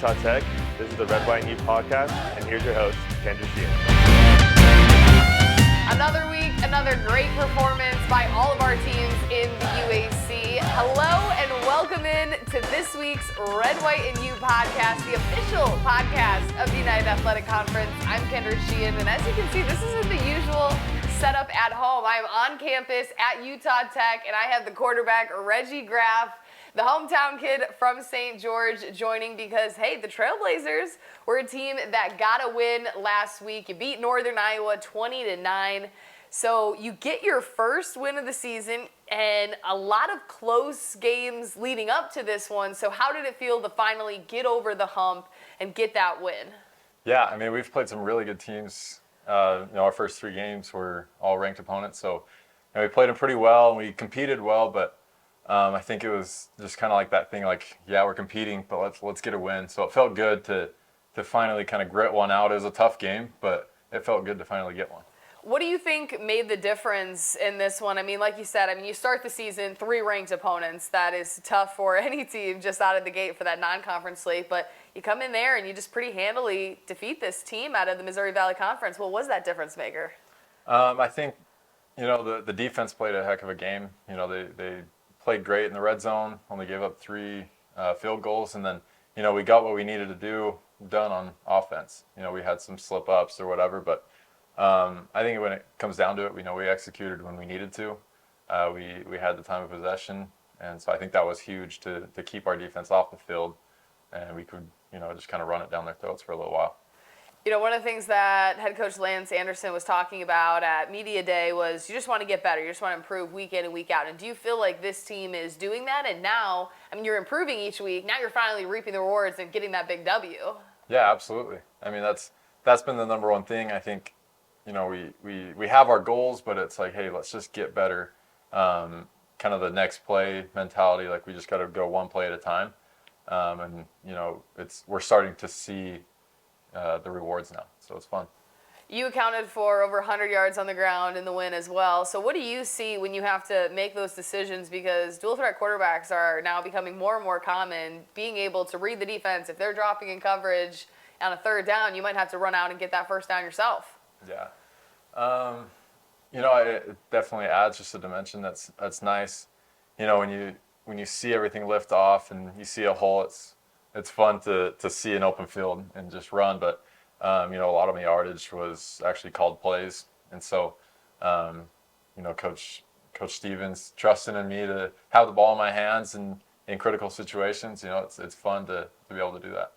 Utah Tech. This is the Red, White, and U podcast, and here's your host, Kendra Sheehan. Another week, another great performance by all of our teams in the UAC. Hello and welcome in to this week's Red, White, and U podcast, the official podcast of the United Athletic Conference. I'm Kendra Sheehan, and as you can see, this isn't the usual setup at home. I am on campus at Utah Tech, and I have the quarterback, Reggie Graff, the hometown kid from St. George, joining because, hey, the Trailblazers were a team that got a win last week. You beat Northern Iowa 20-9. So you get your first win of the season and a lot of close games leading up to this one. So how did it feel to finally get over the hump and get that win? Yeah, I mean, we've played some really good teams. Our first three games were all ranked opponents. So we played them pretty well and we competed well, but I think it was just kind of like that thing, like, yeah, we're competing, but let's get a win. So it felt good to finally kind of grit one out. It was a tough game, but it felt good to finally get one. What do you think made the difference in this one? I mean, like you said, you start the season 3 ranked opponents. That is tough for any team just out of the gate for that non-conference slate. But you come in there and you just pretty handily defeat this team out of the Missouri Valley Conference. What was that difference maker? I think, the defense played a heck of a game. They played great in the red zone, only gave up 3 field goals. And then, we got what we needed to do done on offense. We had some slip-ups or whatever, but I think when it comes down to it, we executed when we needed to. We had the time of possession, and so I think that was huge to keep our defense off the field, and we could, just kind of run it down their throats for a little while. One of the things that head coach Lance Anderson was talking about at Media Day was you just want to get better. You just want to improve week in and week out. And do you feel like this team is doing that? And now, you're improving each week. Now you're finally reaping the rewards and getting that big W. Yeah, absolutely. That's been the number one thing. I think, we have our goals, but it's like, hey, let's just get better. Kind of the next play mentality, like we just got to go one play at a time. We're starting to see the rewards now, so it's fun. You accounted for over 100 yards on the ground in the win as well. So what do you see when you have to make those decisions? Because dual threat quarterbacks are now becoming more and more common, being able to read the defense. If they're dropping in coverage on a third down, you might have to run out and get that first down yourself. Yeah. It definitely adds just a dimension that's nice. When you see everything lift off and you see a hole, it's fun to see an open field and just run. But a lot of my yardage was actually called plays, and so Coach Stevens trusting in me to have the ball in my hands and in critical situations. It's fun to be able to do that.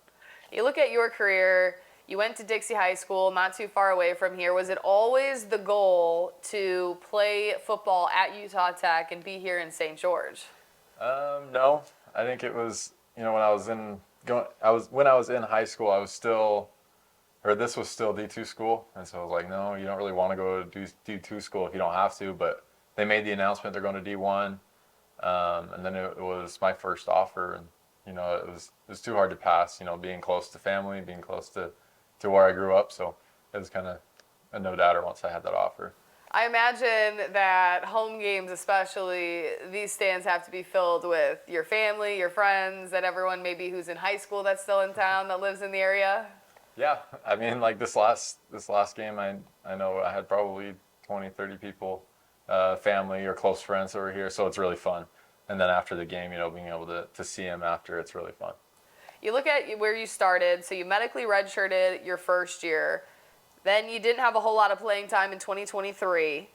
You look at your career. You went to Dixie High School, not too far away from here. Was it always the goal to play football at Utah Tech and be here in St. George? No, I think it was, when I was in high school, this was still D2 school, and so I was like, no, you don't really want to go to D2 school if you don't have to. But they made the announcement they're going to D1, and then it was my first offer, and it was too hard to pass. Being close to family, being close to where I grew up, so it was kind of a no-doubter once I had that offer. I imagine that home games especially, these stands have to be filled with your family, your friends, and everyone maybe who's in high school that's still in town that lives in the area. Yeah, like this last game, I know I had probably 20, 30 people, family or close friends that were here, so it's really fun. And then after the game, being able to see them after, it's really fun. You look at where you started, so you medically redshirted your first year. Then you didn't have a whole lot of playing time in 2023.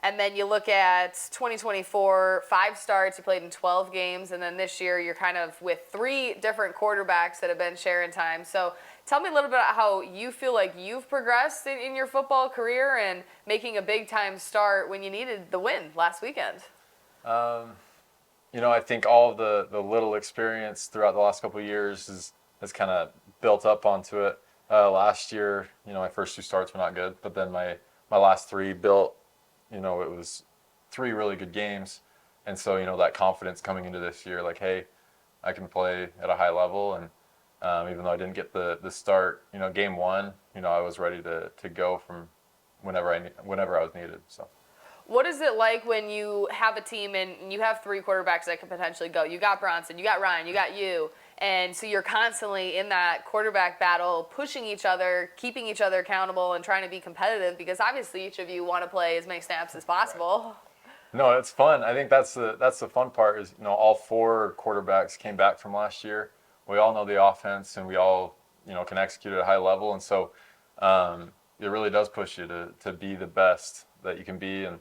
And then you look at 2024, 5 starts, you played in 12 games. And then this year you're kind of with 3 different quarterbacks that have been sharing time. So tell me a little bit about how you feel like you've progressed in your football career and making a big-time start when you needed the win last weekend. I think all of the little experience throughout the last couple of years has kind of built up onto it. Last year, my first 2 starts were not good, but then my last 3 built, it was 3 really good games. And so, that confidence coming into this year, like, hey, I can play at a high level. And even though I didn't get the start, game 1, I was ready to go from whenever I was needed. So. What is it like when you have a team and you have 3 quarterbacks that could potentially go? You got Bronson, you got Ryan, you got you, And so you're constantly in that quarterback battle, pushing each other, keeping each other accountable, and trying to be competitive because obviously each of you want to play as many snaps as possible. Right. No, it's fun. I think that's the fun part is, all 4 quarterbacks came back from last year. We all know the offense and we all, can execute at a high level. And so it really does push you to be the best that you can be. And,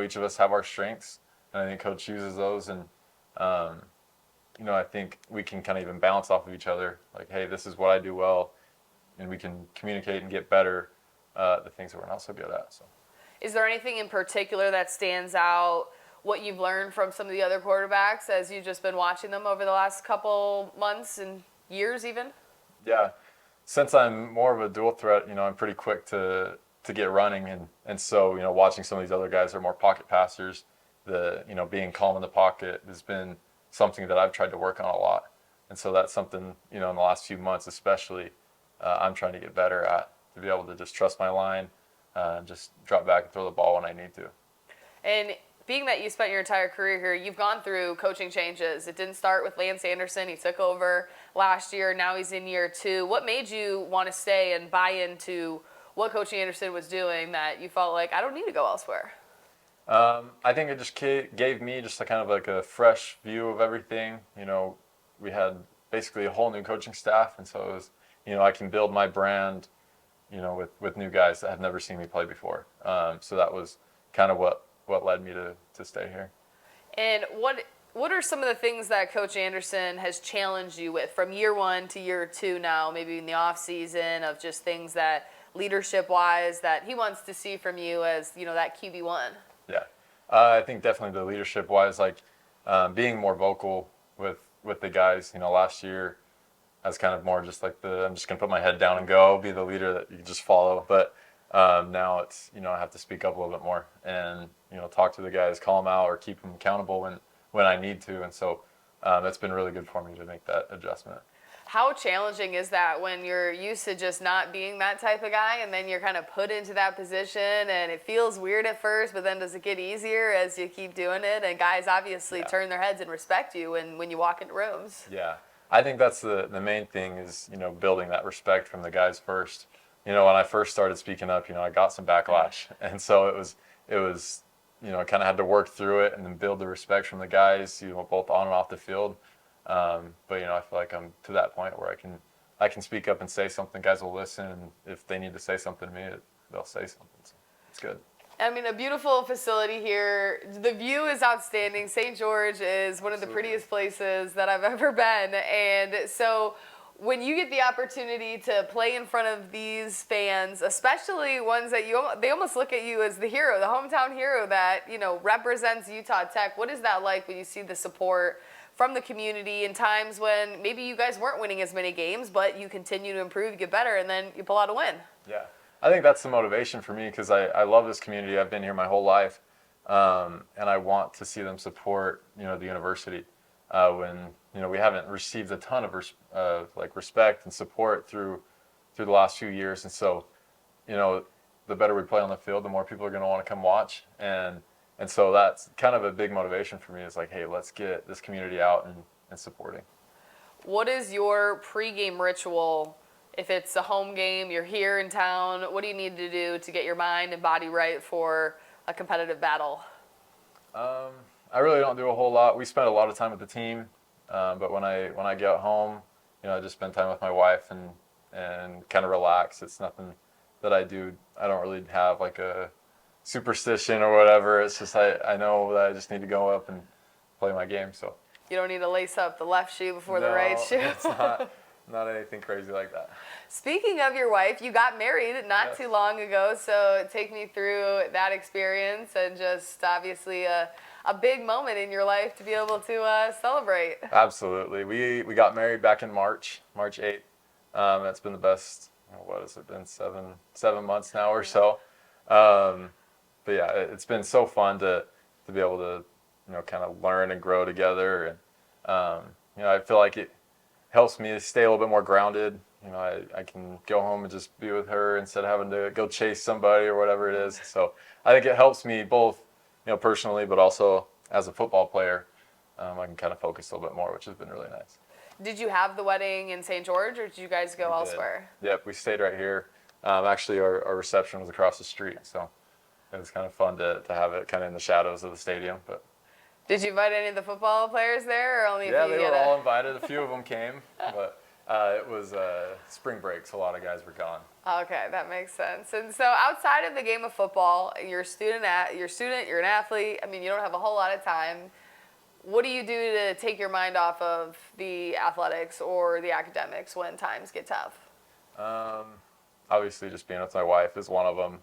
each of us have our strengths, and I think Coach uses those. And, I think we can kind of even bounce off of each other. Like, hey, this is what I do well, and we can communicate and get better the things that we're not so good at. So. Is there anything in particular that stands out, what you've learned from some of the other quarterbacks as you've just been watching them over the last couple months and years even? Yeah. Since I'm more of a dual threat, I'm pretty quick to get running. And so, watching some of these other guys that are more pocket passers, being calm in the pocket has been something that I've tried to work on a lot. And so that's something, in the last few months especially, I'm trying to get better at, to be able to just trust my line, just drop back and throw the ball when I need to. And being that you spent your entire career here, you've gone through coaching changes. It didn't start with Lance Anderson. He took over last year. Now he's in year 2. What made you want to stay and buy into what Coach Anderson was doing that you felt like, I don't need to go elsewhere? I think it just gave me just a fresh view of everything. We had basically a whole new coaching staff, and so it was, I can build my brand, with new guys that have never seen me play before. So that was kind of what led me to stay here. And what are some of the things that Coach Anderson has challenged you with from year 1 to year 2 now, maybe in the off season, of just things that leadership-wise that he wants to see from you as, that QB1? Yeah, I think definitely the leadership-wise, being more vocal with the guys. Last year, I was kind of more just I'm just gonna put my head down and go, be the leader that you just follow. But now it's I have to speak up a little bit more and talk to the guys, call them out, or keep them accountable when I need to. And so that's been really good for me to make that adjustment. How challenging is that when you're used to just not being that type of guy, and then you're kind of put into that position, and it feels weird at first, but then does it get easier as you keep doing it? And guys obviously turn their heads and respect you when you walk into rooms. Yeah, I think that's the main thing is, building that respect from the guys first. When I first started speaking up, I got some backlash. And so it was, I kind of had to work through it and then build the respect from the guys, both on and off the field. But I feel like I'm to that point where I can speak up and say something. Guys will listen, and if they need to say something to me, they'll say something. So it's good. I mean, a beautiful facility here. The view is outstanding. St. George is one of the prettiest places that I've ever been. And so when you get the opportunity to play in front of these fans, especially ones that they almost look at you as the hero, the hometown hero that, represents Utah Tech, what is that like when you see the support from the community in times when maybe you guys weren't winning as many games, but you continue to improve, you get better, and then you pull out a win? Yeah, I think that's the motivation for me because I love this community. I've been here my whole life, and I want to see them support, the university when, we haven't received a ton of respect and support through the last few years. And so, the better we play on the field, the more people are going to want to come watch. And so that's kind of a big motivation for me is hey, let's get this community out and supporting. What is your pregame ritual? If it's a home game, you're here in town, what do you need to do to get your mind and body right for a competitive battle? I really don't do a whole lot. We spend a lot of time with the team, but when I get home, I just spend time with my wife and kind of relax. It's nothing that I do. I don't really have a superstition or whatever. It's just I know that I just need to go up and play my game. So you don't need to lace up the left shoe before the right shoe. It's not anything crazy like that. Speaking of your wife, you got married not too long ago, so take me through that experience and just obviously a big moment in your life to be able to celebrate. Absolutely. We got married back in March 8th. That's been the best, what has it been, seven months now or so. But yeah, it's been so fun to be able to, kind of learn and grow together. And, I feel like it helps me stay a little bit more grounded. I can go home and just be with her instead of having to go chase somebody or whatever it is. So I think it helps me both, personally, but also as a football player, I can kind of focus a little bit more, which has been really nice. Did you have the wedding in St. George, or did you guys go elsewhere? Yep, we stayed right here. Actually, our reception was across the street, so it was kind of fun to have it kind of in the shadows of the stadium. But did you invite any of the football players there, or only? Yeah, they were all invited. A few of them came, but it was spring break, so a lot of guys were gone. Okay, that makes sense. And so, outside of the game of football, you're an athlete. I mean, you don't have a whole lot of time. What do you do to take your mind off of the athletics or the academics when times get tough? Obviously, just being with my wife is one of them.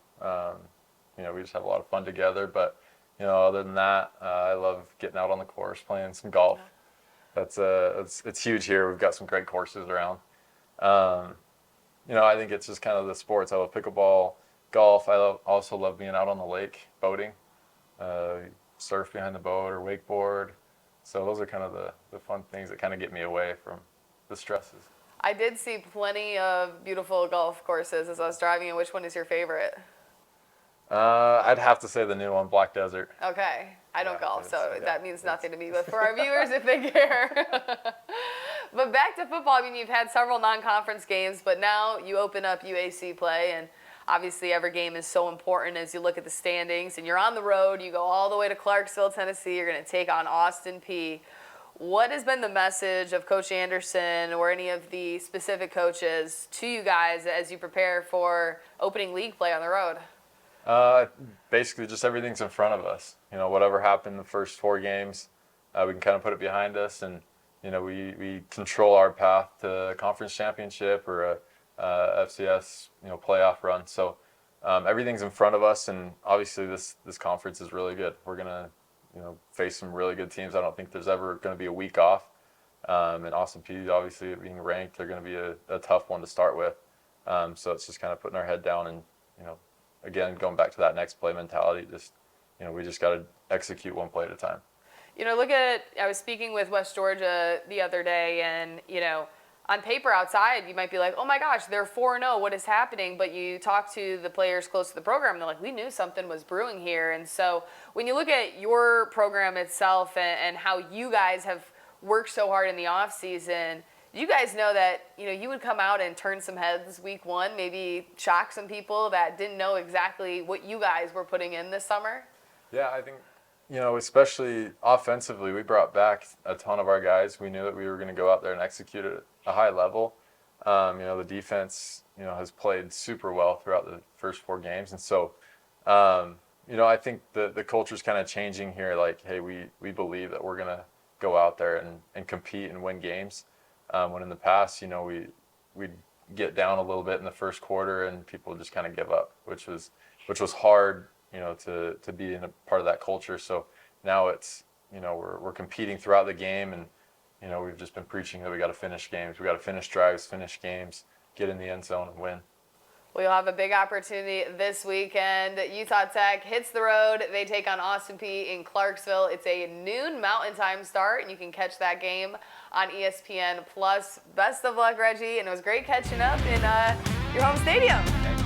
We just have a lot of fun together. But other than that, I love getting out on the course, playing some golf. It's huge here. We've got some great courses around. I think it's just kind of the sports. I love pickleball, golf. I also love being out on the lake, boating, surf behind the boat or wakeboard. So those are kind of the fun things that kind of get me away from the stresses. I did see plenty of beautiful golf courses as I was driving in. Which one is your favorite? I'd have to say the new one, Black Desert. Okay. I don't golf, so that means nothing to me. But for our viewers, if they care. But back to football. I mean, you've had several non-conference games, but now you open up UAC play, and obviously every game is so important as you look at the standings. And you're on the road. You go all the way to Clarksville, Tennessee. You're going to take on Austin Peay. What has been the message of Coach Anderson or any of the specific coaches to you guys as you prepare for opening league play on the road? Basically, just everything's in front of us. Whatever happened the first 4 games, we can kind of put it behind us, and we control our path to a conference championship or a FCS playoff run. So everything's in front of us, and obviously this conference is really good. We're gonna face some really good teams. I don't think there's ever going to be a week off. And Austin Peay, obviously being ranked, they're going to be a tough one to start with. So it's just kind of putting our head down and again, going back to that next play mentality, we just got to execute one play at a time. I was speaking with West Georgia the other day, and, on paper outside, you might be like, oh my gosh, they're 4-0, what is happening? But you talk to the players close to the program, and they're like, we knew something was brewing here. And so when you look at your program itself and how you guys have worked so hard in the off season, you guys know that, you would come out and turn some heads week 1, maybe shock some people that didn't know exactly what you guys were putting in this summer? Yeah, I think, especially offensively, we brought back a ton of our guys. We knew that we were going to go out there and execute at a high level. The defense, has played super well throughout the first 4 games. And so, I think the culture's kind of changing here. Like, hey, we believe that we're going to go out there and compete and win games. When in the past, we'd get down a little bit in the first quarter and people would just kind of give up, which was hard, to be in a part of that culture. So now it's, we're competing throughout the game, and, we've just been preaching that we got to finish games. We got to finish drives, finish games, get in the end zone and win. Well, you'll have a big opportunity this weekend. Utah Tech hits the road. They take on Austin Peay in Clarksville. It's a noon Mountain Time start, and you can catch that game on ESPN+. Best of luck, Reggie, and it was great catching up in your home stadium.